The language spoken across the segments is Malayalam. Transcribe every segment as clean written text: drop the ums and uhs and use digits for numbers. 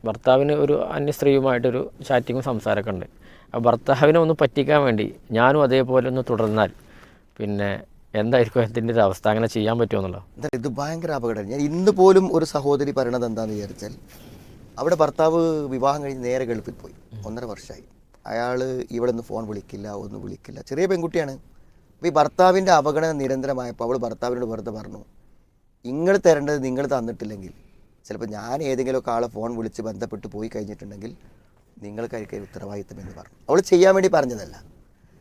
ഭർത്താവിന് ഒരു അന്യ സ്ത്രീയുമായിട്ടൊരു ചാറ്റിങ്ങും സംസാരമൊക്കെ ഉണ്ട്. ആ ഭർത്താവിനെ ഒന്ന് പറ്റിക്കാൻ വേണ്ടി ഞാനും അതേപോലെ ഒന്ന് തുടർന്നാൽ പിന്നെ എന്തായിരിക്കും അതിൻ്റെ ഒരു അവസ്ഥ? അങ്ങനെ ചെയ്യാൻ പറ്റുമെന്നുള്ളോ? ഇത് ഭയങ്കര അപകടം. ഞാൻ ഇന്ന് പോലും ഒരു സഹോദരി പറയണത് എന്താണെന്ന് വിചാരിച്ചാൽ, അവിടെ ഭർത്താവ് വിവാഹം കഴിഞ്ഞ് നേരെ ഗൾഫിൽ പോയി, 1.5 വർഷമായി. അയാൾ ഇവിടെ നിന്ന് ഫോൺ വിളിക്കില്ല, ഒന്നും വിളിക്കില്ല. ചെറിയ പെൺകുട്ടിയാണ്. അപ്പോൾ ഈ ഭർത്താവിൻ്റെ അവഗണന നിരന്തരമായപ്പോൾ അവൾ ഭർത്താവിനോട് വെറുതെ പറഞ്ഞു, നിങ്ങൾ തരേണ്ടത് നിങ്ങൾ തന്നിട്ടില്ലെങ്കിൽ ചിലപ്പോൾ ഞാൻ ഏതെങ്കിലുമൊക്കെ ആളെ ഫോൺ വിളിച്ച് ബന്ധപ്പെട്ട് പോയി കഴിഞ്ഞിട്ടുണ്ടെങ്കിൽ നിങ്ങൾക്കായിരിക്കും ഉത്തരവാദിത്തം എന്ന് പറഞ്ഞു. അവൾ ചെയ്യാൻ വേണ്ടി പറഞ്ഞതല്ല,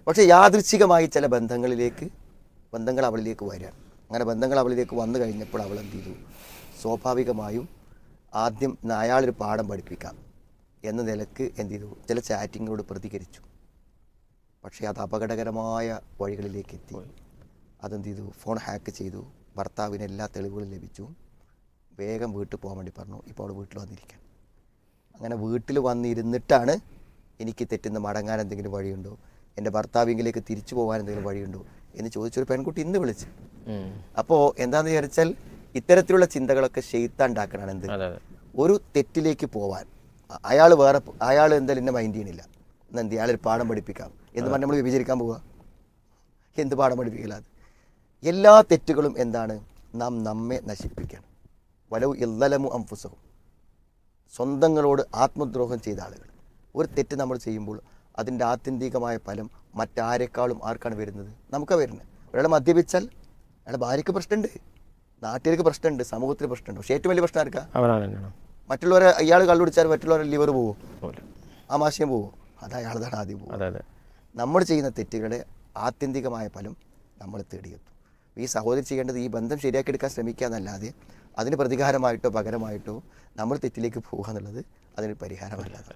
പക്ഷേ യാദൃച്ഛികമായി ചില ബന്ധങ്ങൾ അവളിലേക്ക് വരികയാണ്. അങ്ങനെ ബന്ധങ്ങൾ അവളിലേക്ക് വന്നു കഴിഞ്ഞപ്പോൾ അവൾ എന്ത് ചെയ്തു? സ്വാഭാവികമായും ആദ്യം അയാളൊരു പാഠം പഠിപ്പിക്കാം എന്ന നിലക്ക് എന്ത് ചെയ്തു? ചില ചാറ്റിങ്ങിനോട് പ്രതികരിച്ചു. പക്ഷേ അത് അപകടകരമായ വഴികളിലേക്ക് എത്തി. അതെന്ത് ചെയ്തു? ഫോൺ ഹാക്ക് ചെയ്തു. ഭർത്താവിന് എല്ലാ തെളിവുകളും ലഭിച്ചു. വേഗം വീട്ടിൽ പോകാൻ വേണ്ടി പറഞ്ഞു. ഇപ്പോൾ അവൾ വീട്ടിൽ വന്നിരിക്കാം. അങ്ങനെ വീട്ടിൽ വന്നിരുന്നിട്ടാണ് എനിക്ക് തെറ്റുന്ന മടങ്ങാൻ എന്തെങ്കിലും വഴിയുണ്ടോ, എൻ്റെ ഭർത്താവിലേക്ക് തിരിച്ചു പോകാൻ എന്തെങ്കിലും വഴിയുണ്ടോ എന്ന് ചോദിച്ചൊരു പെൺകുട്ടി ഇന്ന് വിളിച്ച്. അപ്പോൾ എന്താണെന്ന് വിചാരിച്ചാൽ ഇത്തരത്തിലുള്ള ചിന്തകളൊക്കെ ശൈത്താൻ ഉണ്ടാക്കണതാണ്. എന്ത് ഒരു തെറ്റിലേക്ക് പോവാൻ അയാൾ എന്തായാലും എന്നെ മൈൻഡ് ചെയ്യണില്ല, എന്നെന്ത് അയാളൊരു പാഠം പഠിപ്പിക്കാം എന്ന് പറഞ്ഞ് നമ്മൾ വിഭജിക്കാൻ പോവുക. എന്ത് പാഠം പഠിപ്പിക്കില്ല? അത് എല്ലാ തെറ്റുകളും എന്താണ്? നാം നമ്മെ നശിപ്പിക്കണം. വലവ് ഇല്ലലമു അംഫുസഹും, സ്വന്തങ്ങളോട് ആത്മദ്രോഹം ചെയ്ത ആളുകൾ. ഒരു തെറ്റ് നമ്മൾ ചെയ്യുമ്പോൾ അതിൻ്റെ ആത്യന്തികമായ ഫലം മറ്റാരെക്കാളും ആർക്കാണ് വരുന്നത്? നമുക്കാണ് വരുന്നത്. ഒരാളെ മദ്യപിച്ചാൽ അയാളുടെ ഭാര്യയ്ക്ക് പ്രശ്നമുണ്ട്, നാട്ടുകാർക്ക് പ്രശ്നമുണ്ട്, സമൂഹത്തിന് പ്രശ്നമുണ്ട്. പക്ഷേ ഏറ്റവും വലിയ പ്രശ്നം ആർക്കാ? മറ്റുള്ളവരെ. ഇയാൾ കള്ളുപിടിച്ചാൽ മറ്റുള്ളവരെ ലിവർ പോവും, ആമാശയം പോവും, അത് അയാളതാണ് ആദ്യം പോകും. നമ്മൾ ചെയ്യുന്ന തെറ്റുകളുടെ ആത്യന്തികമായ ഫലം നമ്മൾ തേടിയെത്തും. ഈ സഹോദരി ചെയ്യേണ്ടത് ഈ ബന്ധം ശരിയാക്കിയെടുക്കാൻ ശ്രമിക്കുക എന്നല്ലാതെ അതിന് പ്രതികാരമായിട്ടോ പകരമായിട്ടോ നമ്മൾ തെറ്റിലേക്ക് പോകുക എന്നുള്ളത് അതിന് പരിഹാരമല്ലാതെ.